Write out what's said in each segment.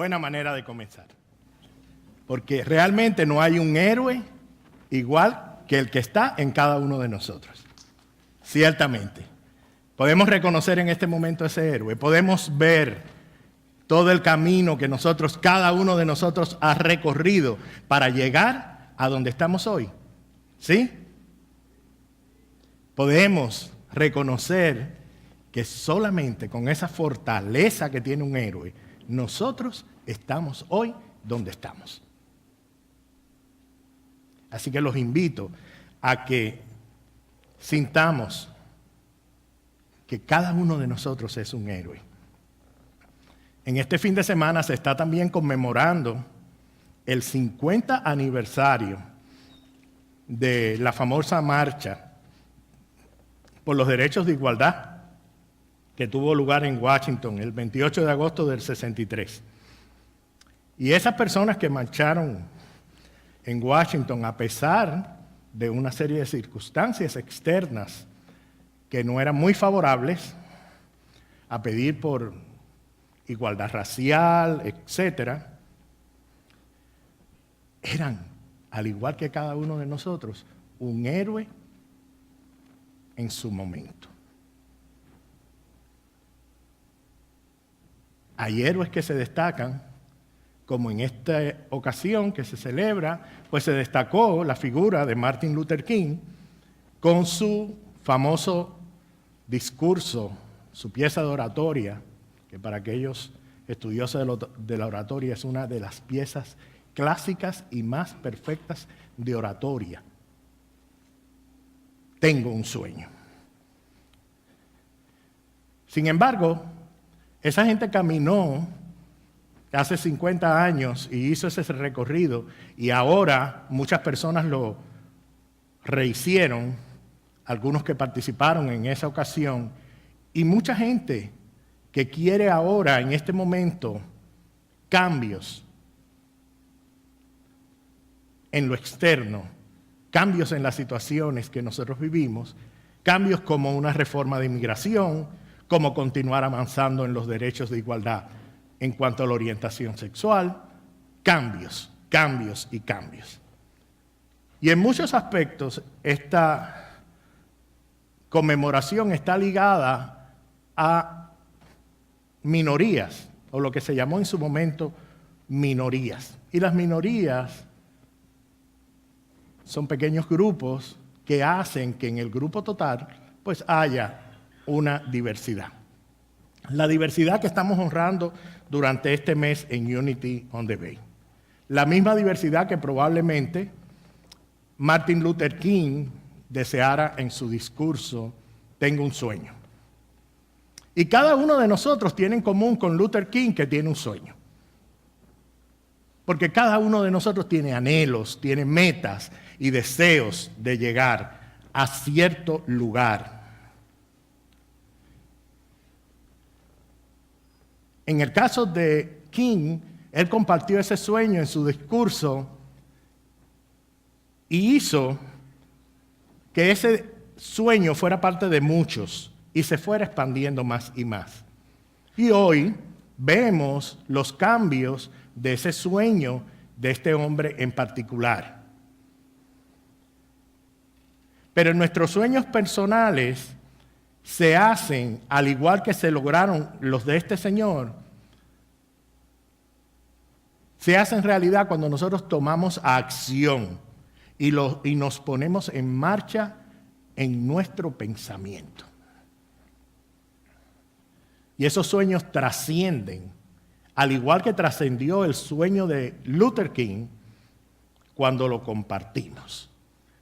buena manera de comenzar. Porque realmente no hay un héroe igual que el que está en cada uno de nosotros. Ciertamente. Podemos reconocer en este momento ese héroe. Podemos ver todo el camino que cada uno de nosotros ha recorrido para llegar a donde estamos hoy. ¿Sí? Podemos reconocer que solamente con esa fortaleza que tiene un héroe, nosotros estamos hoy donde estamos. Así que los invito a que sintamos que cada uno de nosotros es un héroe. En este fin de semana se está también conmemorando el 50 aniversario de la famosa marcha por los derechos de igualdad que tuvo lugar en Washington el 28 de agosto del 63. Y esas personas que marcharon en Washington, a pesar de una serie de circunstancias externas que no eran muy favorables, a pedir por igualdad racial, etcétera, eran, al igual que cada uno de nosotros, un héroe en su momento. Hay héroes que se destacan, como en esta ocasión que se celebra, pues se destacó la figura de Martin Luther King con su famoso discurso, su pieza de oratoria, que para aquellos estudiosos de la oratoria es una de las piezas clásicas y más perfectas de oratoria. Tengo un sueño. Sin embargo, esa gente caminó hace 50 años y hizo ese recorrido, y ahora muchas personas lo rehicieron, algunos que participaron en esa ocasión, y mucha gente que quiere ahora, en este momento, cambios en lo externo, cambios en las situaciones que nosotros vivimos, cambios como una reforma de inmigración, como continuar avanzando en los derechos de igualdad en cuanto a la orientación sexual, cambios, cambios y cambios. Y en muchos aspectos esta conmemoración está ligada a minorías, o lo que se llamó en su momento minorías. Y las minorías son pequeños grupos que hacen que en el grupo total pues haya una diversidad. La diversidad que estamos honrando durante este mes en Unity on the Bay. La misma diversidad que probablemente Martin Luther King deseara en su discurso, Tengo un sueño. Y cada uno de nosotros tiene en común con Luther King que tiene un sueño. Porque cada uno de nosotros tiene anhelos, tiene metas y deseos de llegar a cierto lugar. En el caso de King, él compartió ese sueño en su discurso y hizo que ese sueño fuera parte de muchos y se fuera expandiendo más y más. Y hoy vemos los cambios de ese sueño de este hombre en particular. Pero nuestros sueños personales se hacen, al igual que se lograron los de este señor, se hacen realidad cuando nosotros tomamos acción y nos ponemos en marcha en nuestro pensamiento. Y esos sueños trascienden, al igual que trascendió el sueño de Luther King, cuando lo compartimos,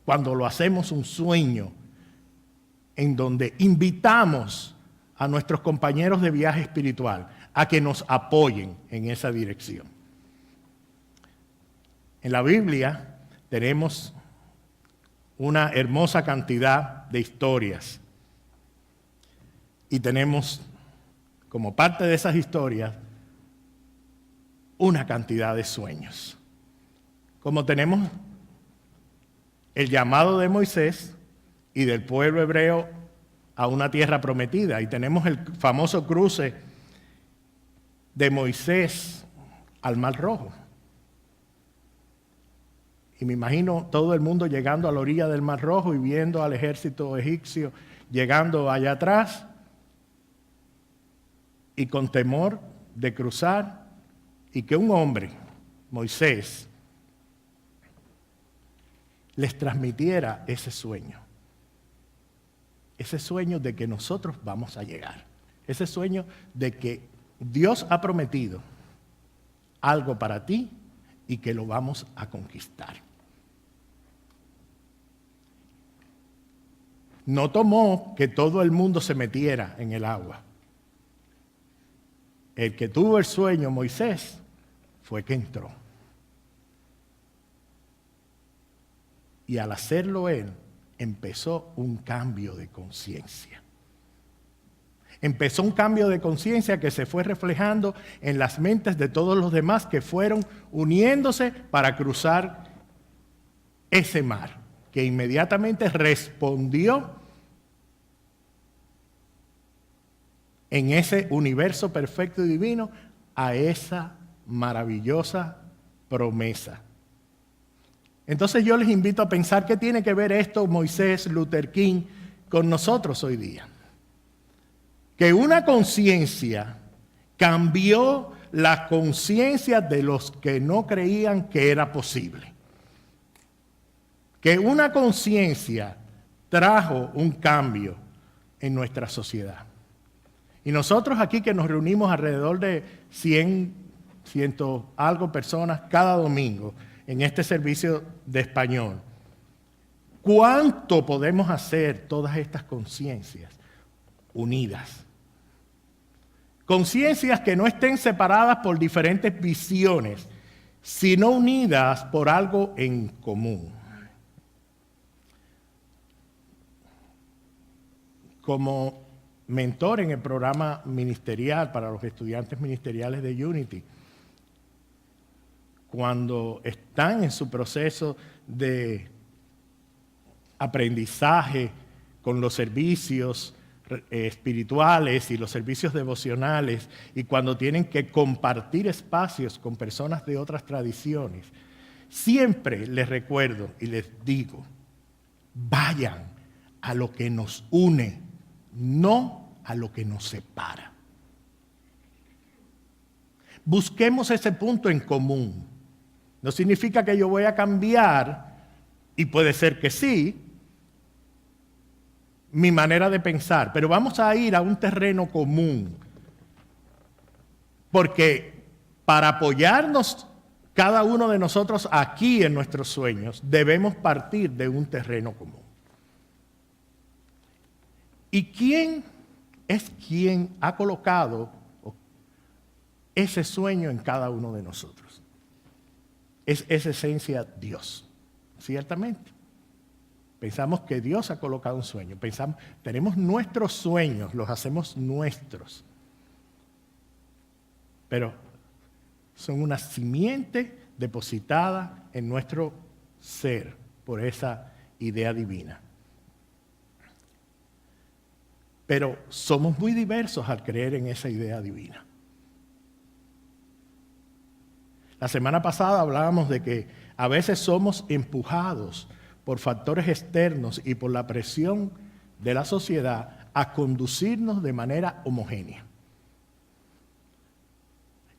cuando lo hacemos un sueño en donde invitamos a nuestros compañeros de viaje espiritual a que nos apoyen en esa dirección. En la Biblia tenemos una hermosa cantidad de historias y tenemos como parte de esas historias una cantidad de sueños. Como tenemos el llamado de Moisés y del pueblo hebreo a una tierra prometida, y tenemos el famoso cruce de Moisés al Mar Rojo. Y me imagino todo el mundo llegando a la orilla del Mar Rojo y viendo al ejército egipcio llegando allá atrás y con temor de cruzar, y que un hombre, Moisés, les transmitiera ese sueño de que nosotros vamos a llegar, ese sueño de que Dios ha prometido algo para ti y que lo vamos a conquistar. No tomó que todo el mundo se metiera en el agua. El que tuvo el sueño, Moisés, fue que entró. Y al hacerlo él, empezó un cambio de conciencia. Empezó un cambio de conciencia que se fue reflejando en las mentes de todos los demás que fueron uniéndose para cruzar ese mar, que inmediatamente respondió en ese universo perfecto y divino a esa maravillosa promesa. Entonces yo les invito a pensar qué tiene que ver esto, Moisés, Luther King, con nosotros hoy día. Que una conciencia cambió la conciencia de los que no creían que era posible. Que una conciencia trajo un cambio en nuestra sociedad. Y nosotros aquí que nos reunimos alrededor de 100 algo personas cada domingo en este servicio de español, ¿cuánto podemos hacer todas estas conciencias unidas? Conciencias que no estén separadas por diferentes visiones, sino unidas por algo en común. Como mentor en el programa ministerial para los estudiantes ministeriales de Unity, cuando están en su proceso de aprendizaje con los servicios espirituales y los servicios devocionales, y cuando tienen que compartir espacios con personas de otras tradiciones, siempre les recuerdo y les digo, vayan a lo que nos une, no a lo que nos separa. Busquemos ese punto en común. No significa que yo voy a cambiar, y puede ser que sí, mi manera de pensar, pero vamos a ir a un terreno común. Porque para apoyarnos cada uno de nosotros aquí en nuestros sueños, debemos partir de un terreno común. ¿Y quién es quien ha colocado ese sueño en cada uno de nosotros? Es esa esencia Dios, ciertamente. Pensamos que Dios ha colocado un sueño. Tenemos nuestros sueños, los hacemos nuestros. Pero son una simiente depositada en nuestro ser por esa idea divina. Pero somos muy diversos al creer en esa idea divina. La semana pasada hablábamos de que a veces somos empujados por factores externos y por la presión de la sociedad a conducirnos de manera homogénea.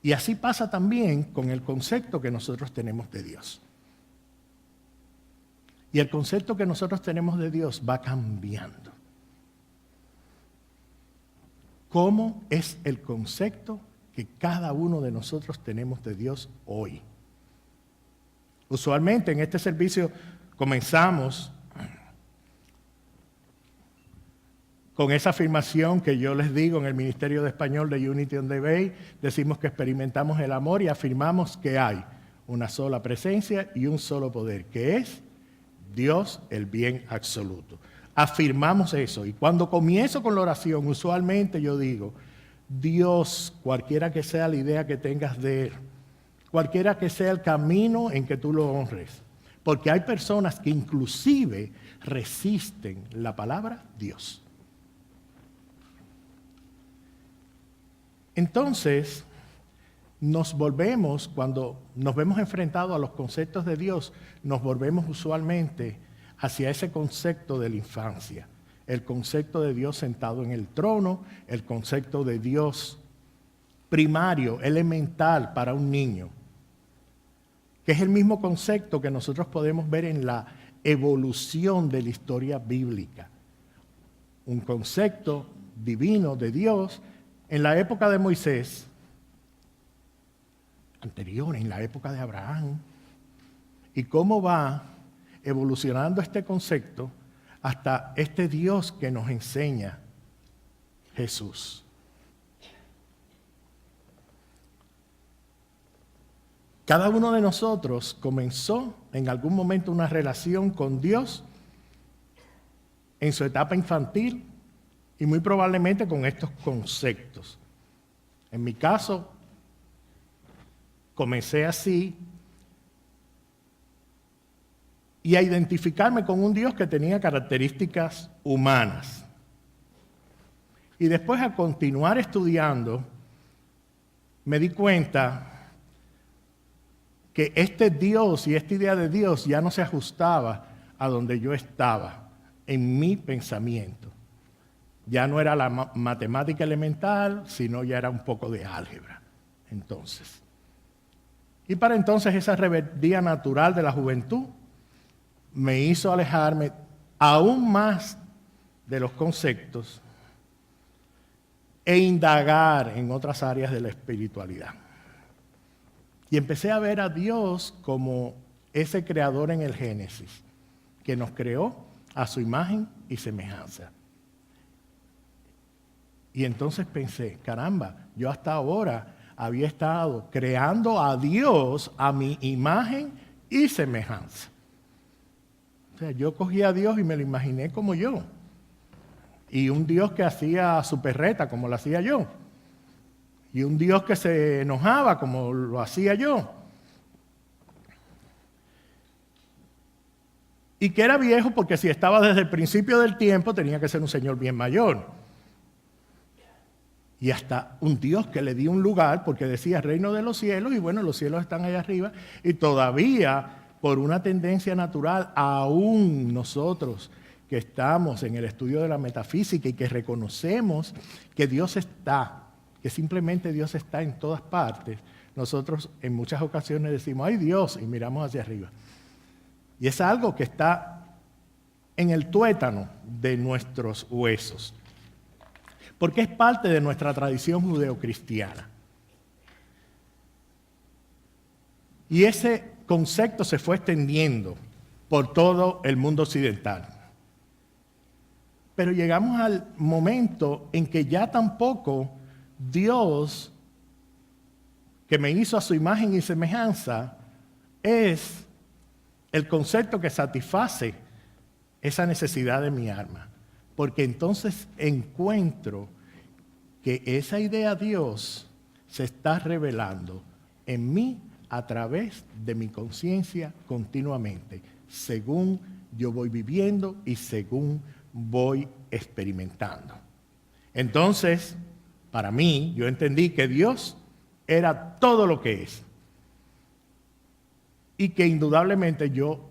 Y así pasa también con el concepto que nosotros tenemos de Dios. Y el concepto que nosotros tenemos de Dios va cambiando. ¿Cómo es el concepto que cada uno de nosotros tenemos de Dios hoy? Usualmente en este servicio comenzamos con esa afirmación que yo les digo en el Ministerio de Español de Unity on the Bay. Decimos que experimentamos el amor y afirmamos que hay una sola presencia y un solo poder, que es Dios, el bien absoluto. Afirmamos eso, y cuando comienzo con la oración, usualmente yo digo, Dios, cualquiera que sea la idea que tengas de Él, cualquiera que sea el camino en que tú lo honres, porque hay personas que inclusive resisten la palabra Dios. Entonces, cuando nos vemos enfrentados a los conceptos de Dios, nos volvemos usualmente hacia ese concepto de la infancia. El concepto de Dios sentado en el trono, el concepto de Dios primario, elemental para un niño, que es el mismo concepto que nosotros podemos ver en la evolución de la historia bíblica. Un concepto divino de Dios en la época de Moisés, anterior, en la época de Abraham, y cómo va evolucionando este concepto hasta este Dios que nos enseña Jesús. Cada uno de nosotros comenzó en algún momento una relación con Dios en su etapa infantil y muy probablemente con estos conceptos. En mi caso, comencé así y a identificarme con un Dios que tenía características humanas. Y después, a continuar estudiando, me di cuenta que este Dios y esta idea de Dios ya no se ajustaba a donde yo estaba en mi pensamiento. Ya no era la matemática elemental, sino ya era un poco de álgebra. Entonces, y para entonces esa rebeldía natural de la juventud me hizo alejarme aún más de los conceptos e indagar en otras áreas de la espiritualidad. Y empecé a ver a Dios como ese creador en el Génesis, que nos creó a su imagen y semejanza. Y entonces pensé, caramba, yo hasta ahora había estado creando a Dios a mi imagen y semejanza. O sea, yo cogí a Dios y me lo imaginé como yo. Y un Dios que hacía su perreta como lo hacía yo. Y un Dios que se enojaba como lo hacía yo. Y que era viejo porque si estaba desde el principio del tiempo tenía que ser un señor bien mayor. Y hasta un Dios que le dio un lugar porque decía reino de los cielos y bueno, los cielos están allá arriba y todavía por una tendencia natural, aún nosotros que estamos en el estudio de la metafísica y que reconocemos que Dios está, que simplemente Dios está en todas partes, nosotros en muchas ocasiones decimos, ¡ay Dios! Y miramos hacia arriba. Y es algo que está en el tuétano de nuestros huesos, porque es parte de nuestra tradición judeocristiana. Y ese concepto se fue extendiendo por todo el mundo occidental. Pero llegamos al momento en que ya tampoco Dios, que me hizo a su imagen y semejanza, es el concepto que satisface esa necesidad de mi alma. Porque entonces encuentro que esa idea de Dios se está revelando en mí a través de mi conciencia continuamente, según yo voy viviendo y según voy experimentando. Entonces, para mí, yo entendí que Dios era todo lo que es y que indudablemente yo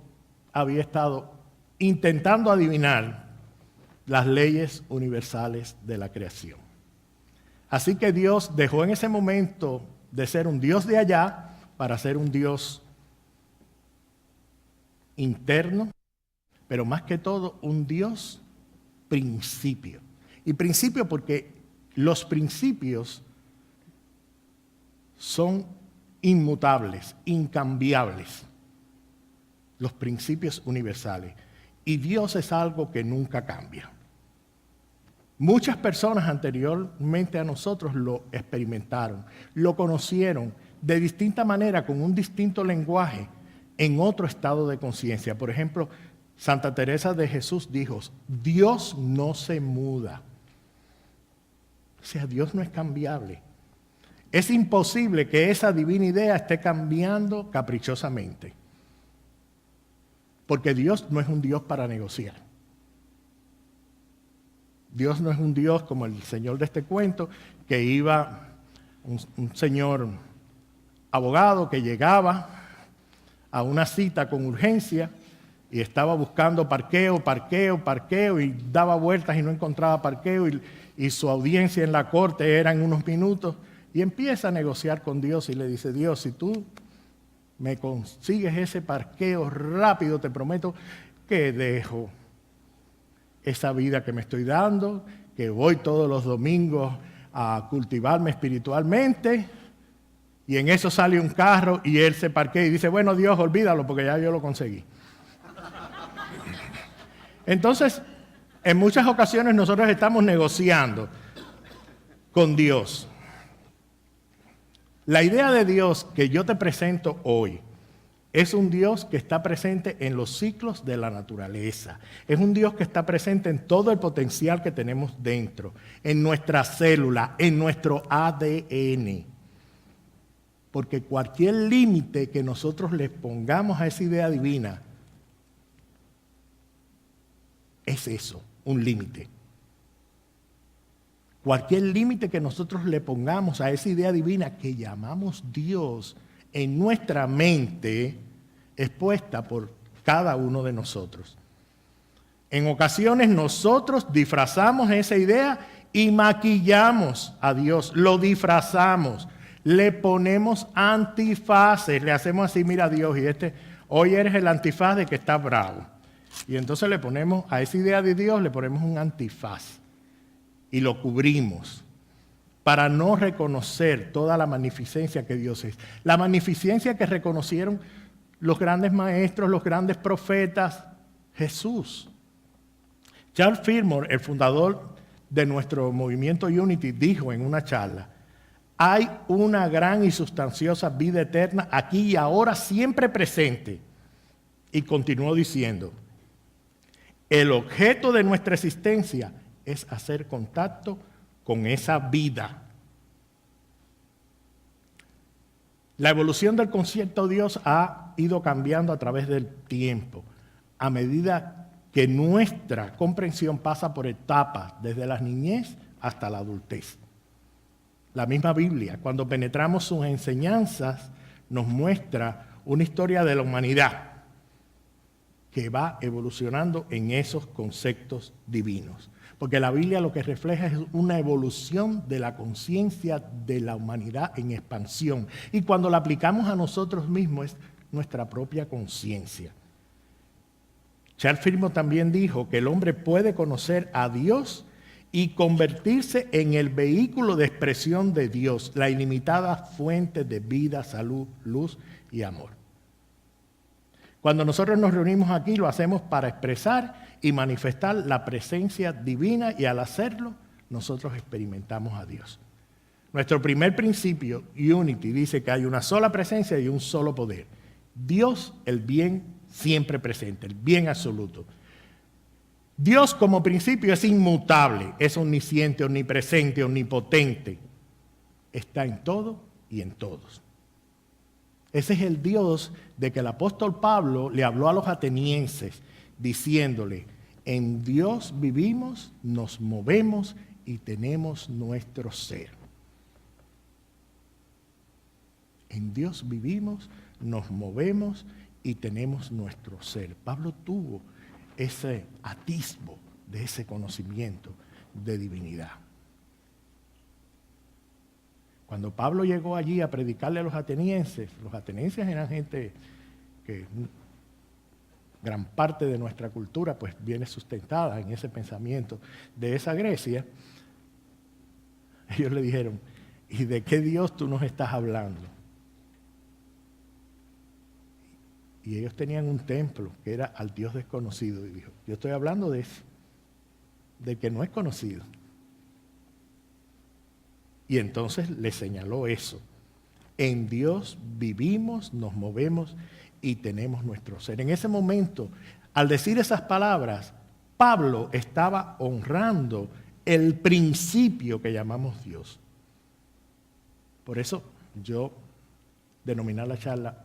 había estado intentando adivinar las leyes universales de la creación. Así que Dios dejó en ese momento de ser un Dios de allá para ser un Dios interno, pero más que todo un Dios principio. Y principio porque los principios son inmutables, incambiables. Los principios universales. Y Dios es algo que nunca cambia. Muchas personas anteriormente a nosotros lo experimentaron, lo conocieron de distinta manera, con un distinto lenguaje, en otro estado de conciencia. Por ejemplo, Santa Teresa de Jesús dijo, Dios no se muda. O sea, Dios no es cambiable. Es imposible que esa divina idea esté cambiando caprichosamente. Porque Dios no es un Dios para negociar. Dios no es un Dios como el señor de este cuento, que iba un señor abogado que llegaba a una cita con urgencia y estaba buscando parqueo y daba vueltas y no encontraba parqueo y su audiencia en la corte era en unos minutos y empieza a negociar con Dios y le dice: Dios, si tú me consigues ese parqueo rápido, te prometo que dejo esa vida que me estoy dando, que voy todos los domingos a cultivarme espiritualmente. Y en eso sale un carro y él se parquea y dice: bueno, Dios, olvídalo porque ya yo lo conseguí. Entonces, en muchas ocasiones nosotros estamos negociando con Dios. La idea de Dios que yo te presento hoy es un Dios que está presente en los ciclos de la naturaleza. Es un Dios que está presente en todo el potencial que tenemos dentro, en nuestra célula, en nuestro ADN. Porque cualquier límite que nosotros le pongamos a esa idea divina es eso, un límite. Cualquier límite que nosotros le pongamos a esa idea divina que llamamos Dios en nuestra mente es puesta por cada uno de nosotros. En ocasiones nosotros disfrazamos esa idea y maquillamos a Dios, lo disfrazamos, le ponemos antifaces, le hacemos así: mira Dios, y hoy eres el antifaz de que está bravo. Y entonces le ponemos a esa idea de Dios, le ponemos un antifaz y lo cubrimos para no reconocer toda la magnificencia que Dios es. La magnificencia que reconocieron los grandes maestros, los grandes profetas, Jesús. Charles Fillmore, el fundador de nuestro movimiento Unity, dijo en una charla: hay una gran y sustanciosa vida eterna aquí y ahora, siempre presente. Y continuó diciendo: el objeto de nuestra existencia es hacer contacto con esa vida. La evolución del concepto de Dios ha ido cambiando a través del tiempo, a medida que nuestra comprensión pasa por etapas, desde la niñez hasta la adultez. La misma Biblia, cuando penetramos sus enseñanzas, nos muestra una historia de la humanidad que va evolucionando en esos conceptos divinos. Porque la Biblia lo que refleja es una evolución de la conciencia de la humanidad en expansión. Y cuando la aplicamos a nosotros mismos es nuestra propia conciencia. Charles Fillmore también dijo que el hombre puede conocer a Dios y convertirse en el vehículo de expresión de Dios, la ilimitada fuente de vida, salud, luz y amor. Cuando nosotros nos reunimos aquí, lo hacemos para expresar y manifestar la presencia divina, y al hacerlo, nosotros experimentamos a Dios. Nuestro primer principio, Unity, dice que hay una sola presencia y un solo poder. Dios, el bien siempre presente, el bien absoluto. Dios como principio es inmutable, es omnisciente, omnipresente, omnipotente. Está en todo y en todos. Ese es el Dios de que el apóstol Pablo le habló a los atenienses, diciéndole: en Dios vivimos, nos movemos y tenemos nuestro ser. En Dios vivimos, nos movemos y tenemos nuestro ser. Pablo tuvo ese atisbo de ese conocimiento de divinidad. Cuando Pablo llegó allí a predicarle a los atenienses eran gente que gran parte de nuestra cultura pues viene sustentada en ese pensamiento de esa Grecia. Ellos le dijeron: ¿y de qué Dios tú nos estás hablando? Y ellos tenían un templo que era al Dios desconocido. Y dijo: yo estoy hablando de eso, de que no es conocido. Y entonces le señaló eso. En Dios vivimos, nos movemos y tenemos nuestro ser. En ese momento, al decir esas palabras, Pablo estaba honrando el principio que llamamos Dios. Por eso yo denominé la charla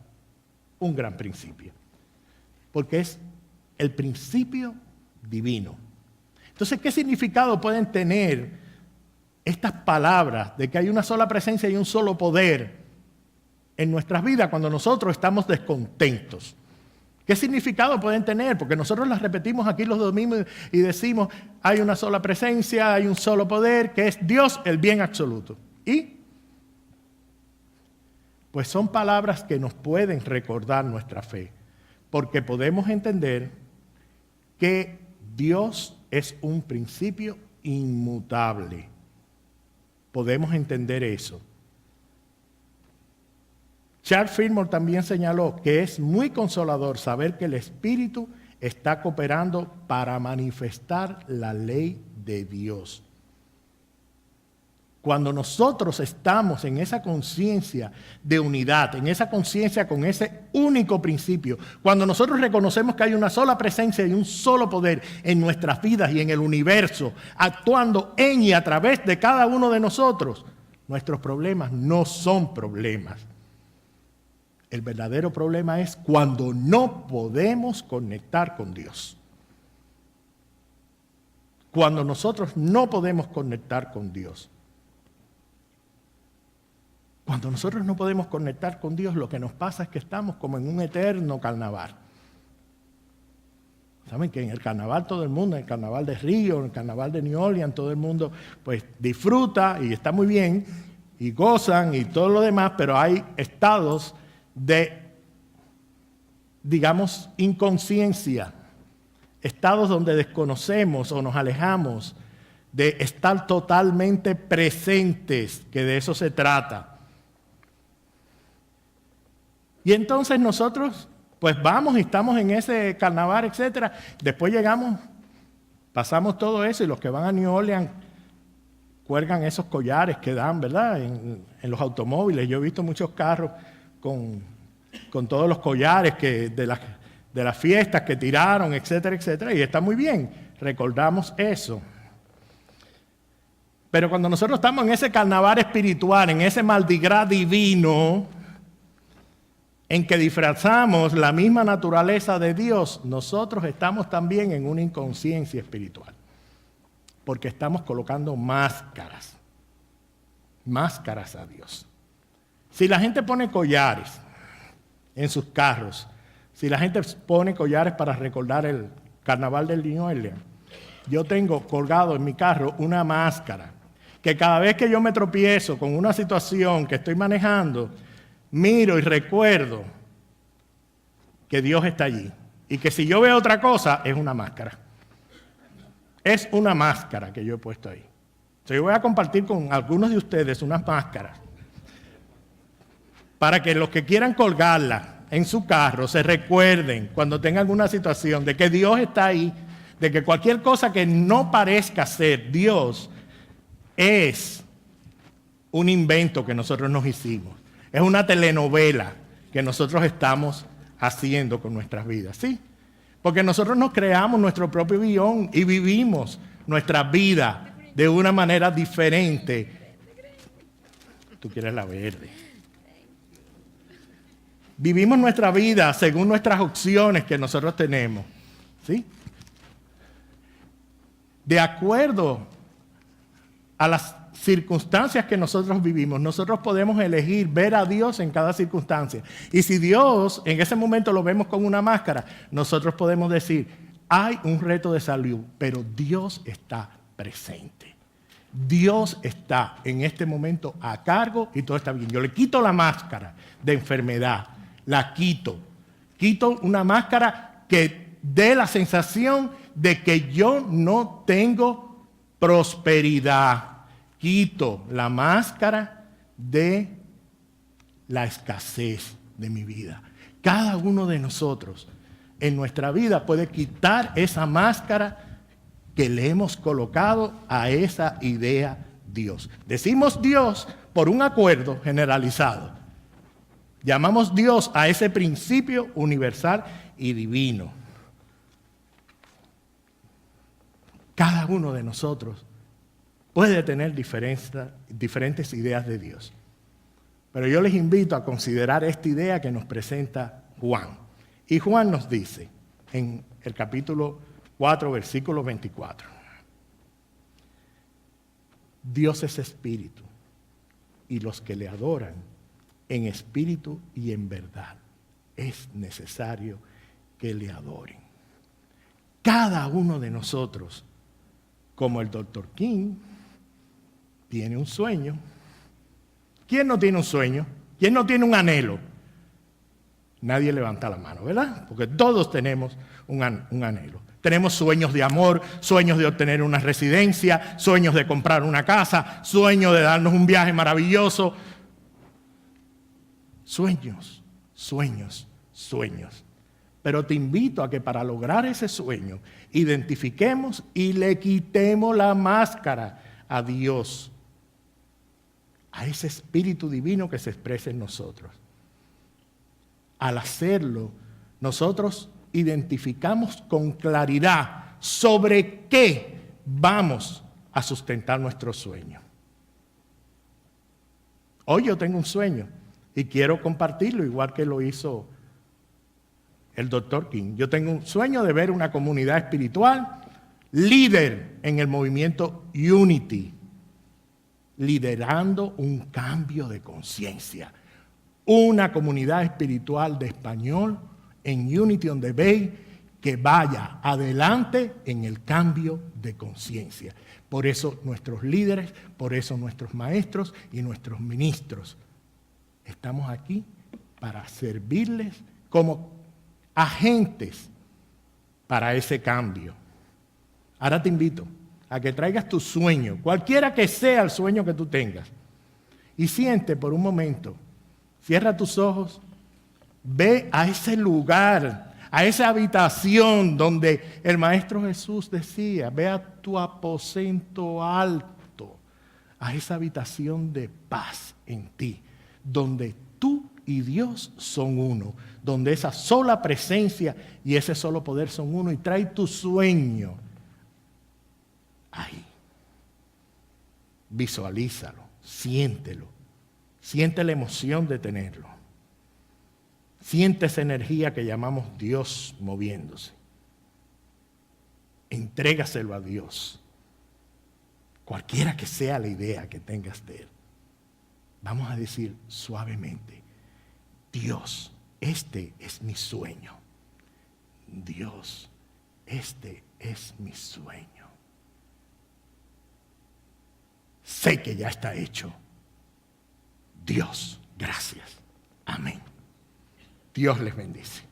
un gran principio. Porque es el principio divino. Entonces, ¿qué significado pueden tener estas palabras de que hay una sola presencia y un solo poder? en nuestras vidas cuando nosotros estamos descontentos. ¿Qué significado pueden tener? Porque nosotros las repetimos aquí los domingos y decimos, hay una sola presencia, hay un solo poder, que es Dios, el bien absoluto. Y pues son palabras que nos pueden recordar nuestra fe, porque podemos entender que Dios es un principio inmutable. Podemos entender eso. Charles Fillmore también señaló que es muy consolador saber que el Espíritu está cooperando para manifestar la ley de Dios. Cuando nosotros estamos en esa conciencia de unidad, en esa conciencia con ese único principio, cuando nosotros reconocemos que hay una sola presencia y un solo poder en nuestras vidas y en el universo, actuando en y a través de cada uno de nosotros, nuestros problemas no son problemas. El verdadero problema es cuando no podemos conectar con Dios. Cuando nosotros no podemos conectar con Dios. Cuando nosotros no podemos conectar con Dios, lo que nos pasa es que estamos como en un eterno carnaval. Saben que en el carnaval todo el mundo, en el carnaval de Río, en el carnaval de New Orleans, todo el mundo pues disfruta y está muy bien y gozan y todo lo demás, pero hay estados de, digamos, inconsciencia, estados donde desconocemos o nos alejamos de estar totalmente presentes, que de eso se trata. Y entonces nosotros, pues vamos y estamos en ese carnaval, etcétera. Después llegamos, pasamos todo eso y los que van a New Orleans cuelgan esos collares que dan, ¿verdad? En los automóviles. Yo he visto muchos carros con todos los collares de las fiestas que tiraron, etcétera, etcétera. Y está muy bien, recordamos eso. Pero cuando nosotros estamos en ese carnaval espiritual, en ese Mardi Gras divino, en que disfrazamos la misma naturaleza de Dios, nosotros estamos también en una inconsciencia espiritual. Porque estamos colocando máscaras a Dios. Si la gente pone collares en sus carros, si la gente pone collares para recordar el carnaval del New Orleans, yo tengo colgado en mi carro una máscara que cada vez que yo me tropiezo con una situación que estoy manejando, miro y recuerdo que Dios está allí. Y que si yo veo otra cosa, es una máscara. Es una máscara que yo he puesto ahí. Entonces yo voy a compartir con algunos de ustedes unas máscaras para que los que quieran colgarla en su carro se recuerden cuando tengan una situación de que Dios está ahí, de que cualquier cosa que no parezca ser Dios es un invento que nosotros nos hicimos. Es una telenovela que nosotros estamos haciendo con nuestras vidas, ¿sí? Porque nosotros nos creamos nuestro propio guión y vivimos nuestra vida de una manera diferente. Tú quieres la verde. Vivimos nuestra vida según nuestras opciones que nosotros tenemos, ¿sí? De acuerdo a las circunstancias que nosotros vivimos, nosotros podemos elegir ver a Dios en cada circunstancia. Y si Dios en ese momento lo vemos con una máscara, nosotros podemos decir, hay un reto de salud, pero Dios está presente. Dios está en este momento a cargo y todo está bien. Yo le quito la máscara de enfermedad, la quito. Quito una máscara que dé la sensación de que yo no tengo prosperidad. Quito la máscara de la escasez de mi vida. Cada uno de nosotros en nuestra vida puede quitar esa máscara que le hemos colocado a esa idea Dios. Decimos Dios por un acuerdo generalizado. Llamamos Dios a ese principio universal y divino. Cada uno de nosotros puede tener diferentes ideas de Dios. Pero yo les invito a considerar esta idea que nos presenta Juan. Y Juan nos dice en el capítulo 4, versículo 24. Dios es espíritu y los que le adoran en espíritu y en verdad. Es necesario que le adoren. Cada uno de nosotros, como el Dr. King, tiene un sueño. ¿Quién no tiene un sueño? ¿Quién no tiene un anhelo? Nadie levanta la mano, ¿verdad? Porque todos tenemos un anhelo. Tenemos sueños de amor, sueños de obtener una residencia, sueños de comprar una casa, sueños de darnos un viaje maravilloso. Sueños, sueños, sueños. Pero te invito a que para lograr ese sueño, identifiquemos y le quitemos la máscara a Dios, a ese Espíritu Divino que se expresa en nosotros. Al hacerlo, nosotros identificamos con claridad sobre qué vamos a sustentar nuestro sueño. Hoy yo tengo un sueño y quiero compartirlo igual que lo hizo el Dr. King. Yo tengo un sueño de ver una comunidad espiritual líder en el movimiento Unity, liderando un cambio de conciencia. Una comunidad espiritual de español en Unity on the Bay que vaya adelante en el cambio de conciencia. Por eso nuestros líderes, por eso nuestros maestros y nuestros ministros estamos aquí para servirles como agentes para ese cambio. Ahora te invito a que traigas tu sueño, cualquiera que sea el sueño que tú tengas, y siente por un momento, cierra tus ojos, ve a ese lugar, a esa habitación donde el Maestro Jesús decía, ve a tu aposento alto, a esa habitación de paz en ti, donde tú y Dios son uno, donde esa sola presencia y ese solo poder son uno, y trae tu sueño ahí. Visualízalo, siéntelo, siente la emoción de tenerlo. Siente esa energía que llamamos Dios moviéndose. Entrégaselo a Dios. Cualquiera que sea la idea que tengas de Él. Vamos a decir suavemente, Dios, este es mi sueño. Dios, este es mi sueño. Sé que ya está hecho. Dios, gracias. Amén. Dios les bendice.